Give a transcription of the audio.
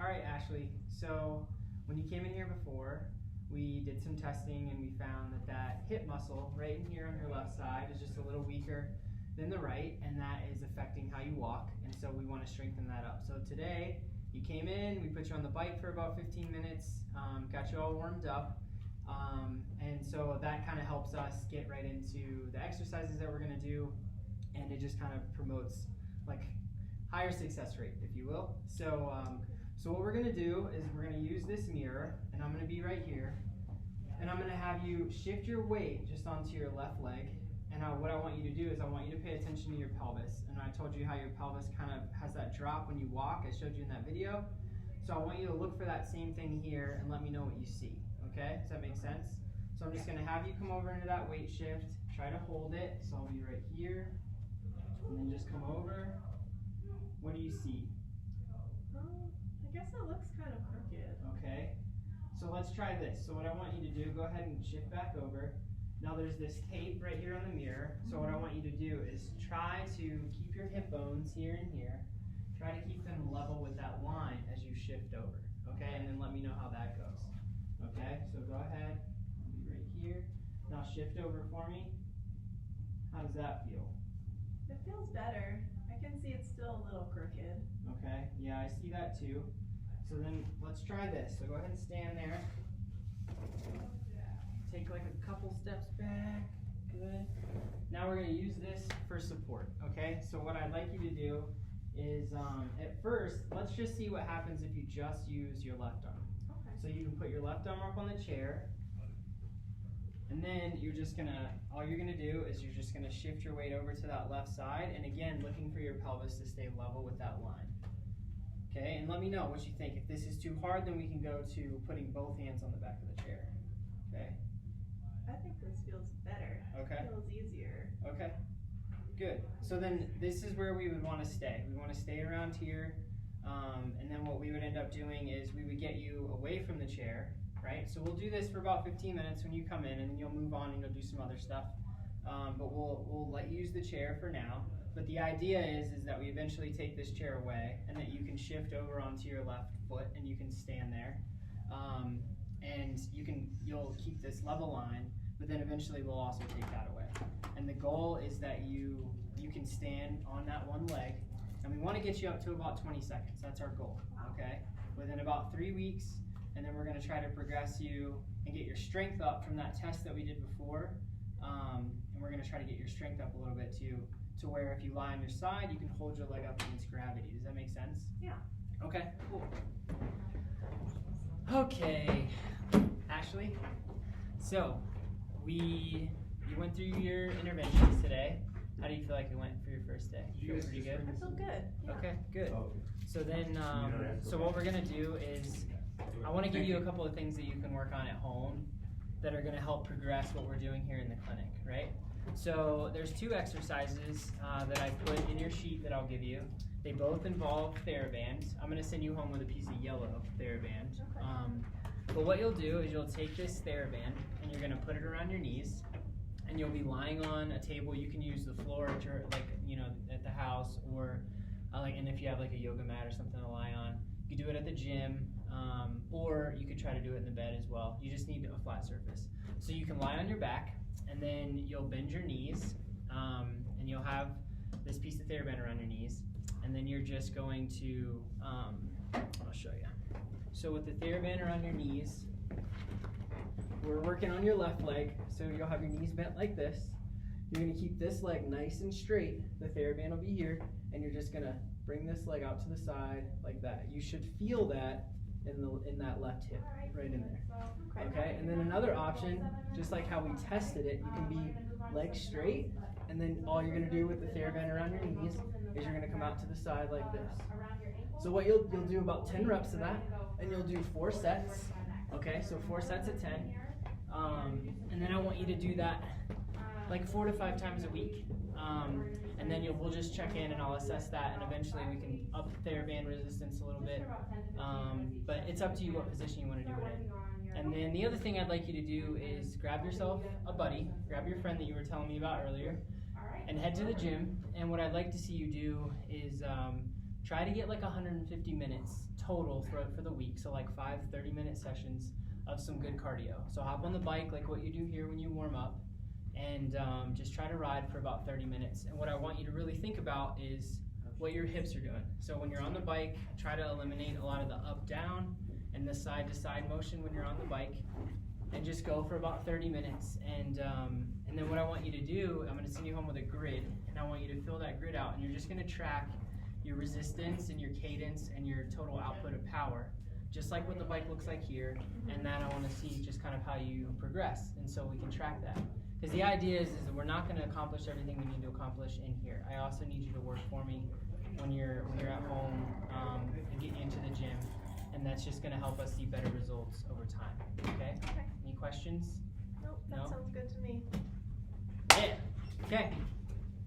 right, Ashley. So when you came in here before, we did some testing and we found that that hip muscle right in here on your left side is just a little weaker than the right, and that is affecting how you walk, and so we want to strengthen that up. So today, you came in, we put you on the bike for about 15 minutes, got you all warmed up, and so that kind of helps us get right into the exercises that we're going to do, and it just kind of promotes like higher success rate, if you will. So, so what we're going to do is we're going to use this mirror, and I'm going to be right here, and I'm going to have you shift your weight just onto your left leg. And what I want you to do is I want you to pay attention to your pelvis. And I told you how your pelvis kind of has that drop when you walk. I showed you in that video. So I want you to look for that same thing here and let me know what you see. Okay? Does that make sense? So I'm just going to have you come over into that weight shift. Try to hold it. So I'll be right here. And then just come over. What do you see? I guess it looks kind of crooked. Okay. So let's try this. So what I want you to do, go ahead and shift back over. Now there's this tape right here on the mirror, so what I want you to do is try to keep your hip bones here and here. Try to keep them level with that line as you shift over, okay? And then let me know how that goes, okay? So go ahead, I'll be right here. Now shift over for me. How does that feel? It feels better. I can see it's still a little crooked. Okay, yeah, I see that too. So then let's try this. So go ahead and stand there. Take like a couple steps back, good. Now we're gonna use this for support, okay? So what I'd like you to do is, at first, let's just see what happens if you just use your left arm. Okay. So you can put your left arm up on the chair, and then you're just gonna, all you're gonna do is you're just gonna shift your weight over to that left side, and again, looking for your pelvis to stay level with that line. Okay, and let me know what you think. If this is too hard, then we can go to putting both hands on the back of the chair, okay? I think this feels better. Okay. It feels easier. Okay, good. So then this is where we would want to stay. We want to stay around here, and then what we would end up doing is we would get you away from the chair, right? So we'll do this for about 15 minutes when you come in, and then you'll move on and you'll do some other stuff. But we'll let you use the chair for now. But the idea is that we eventually take this chair away, and that you can shift over onto your left foot and you can stand there. And you'll keep this level line, but then eventually we'll also take that away. And the goal is that you can stand on that one leg, and we want to get you up to about 20 seconds. That's our goal, okay? Within about 3 weeks, and then we're going to try to progress you and get your strength up from that test that we did before, and we're going to try to get your strength up a little bit too, to where if you lie on your side, you can hold your leg up against gravity. Does that make sense? Yeah. Okay, cool. Okay, Ashley, so you went through your interventions today. How do you feel like it went for your first day? You feel pretty good? I feel good. Yeah. Okay, good. So then, so what we're gonna do is, I wanna give you a couple of things that you can work on at home that are gonna help progress what we're doing here in the clinic, right? So there's 2 exercises that I put in your sheet that I'll give you. They both involve TheraBand. I'm gonna send you home with a piece of yellow TheraBand. Okay. But what you'll do is you'll take this TheraBand and you're gonna put it around your knees, and you'll be lying on a table. You can use the floor at your, at the house, or and if you have like a yoga mat or something to lie on, you can do it at the gym, or you could try to do it in the bed as well. You just need a flat surface. So you can lie on your back, and then you'll bend your knees, and you'll have this piece of TheraBand around your knees, and then you're just going to, I'll show you. So with the TheraBand around your knees, we're working on your left leg, so you'll have your knees bent like this. You're gonna keep this leg nice and straight. The TheraBand will be here, and you're just gonna bring this leg out to the side like that. You should feel that in that left hip, right in there. Okay, and then another option, just like how we tested it, you can be legs straight, and then all you're gonna do with the TheraBand around your knees is you're gonna come out to the side like this. So what you'll do about 10 reps of that, and you'll do 4 sets. Okay, so 4 sets of 10. And then I want you to do that like 4 to 5 times a week. And then we'll just check in and I'll assess that, and eventually we can up the TheraBand resistance a little bit. But it's up to you what position you want to do it in. And then the other thing I'd like you to do is grab yourself a buddy, grab your friend that you were telling me about earlier, and head to the gym. And what I'd like to see you do is try to get like 150 minutes total for the week. So like 5 30-minute sessions of some good cardio. So hop on the bike like what you do here when you warm up, and just try to ride for about 30 minutes. And what I want you to really think about is what your hips are doing. So when you're on the bike, try to eliminate a lot of the up-down and the side-to-side motion when you're on the bike, and just go for about 30 minutes. And then what I want you to do, I'm going to send you home with a grid, and I want you to fill that grid out, and you're just going to track your resistance and your cadence and your total output of power, just like what the bike looks like here. And then I want to see just kind of how you progress, and so we can track that. Because the idea is that we're not going to accomplish everything we need to accomplish in here. I also need you to work for me when you're at home, and get you into the gym, and that's just going to help us see better results over time. Okay? Okay. Any questions? Nope, that No? sounds good to me. Yeah. Okay.